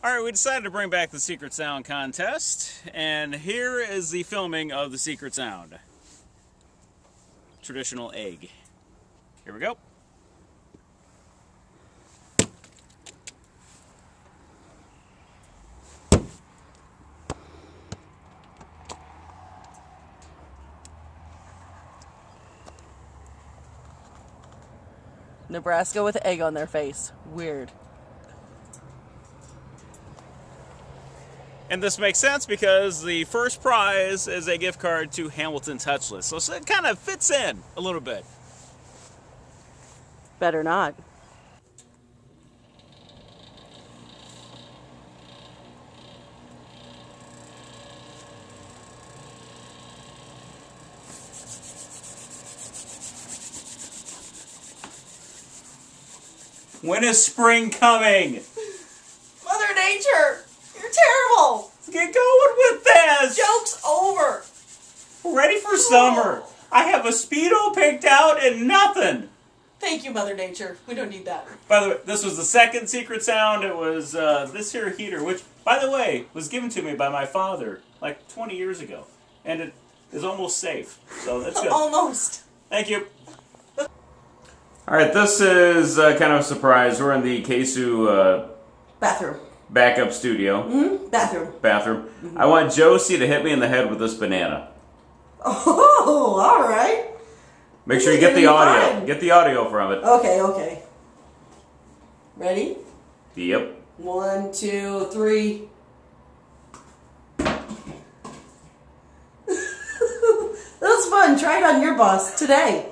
Alright, we decided to bring back the Secret Sound contest, and here is the filming of the Secret Sound. Traditional egg. Here we go. Nebraska with egg on their face. Weird. And this makes sense because the first prize is a gift card to Hamilton Touchless. So it kind of fits in a little bit. Better not. When is spring coming? Mother Nature! You're terrible! Let's get going with this! Joke's over! We're ready for summer. I have a Speedo picked out and nothing. Thank you, Mother Nature. We don't need that. By the way, this was the second Secret Sound. It was this here heater, which, by the way, was given to me by my father like 20 years ago. And it is almost safe. So that's good. Almost. Thank you. Alright, this is kind of a surprise. We're in the KSUX Bathroom. backup studio. Mm-hmm. Bathroom. Mm-hmm. I want Josie to hit me in the head with this banana. Oh, alright. Make sure you get the audio. Fine. Get the audio from it. Okay. Ready? Yep. 1, 2, 3. That was fun. Try it on your boss today.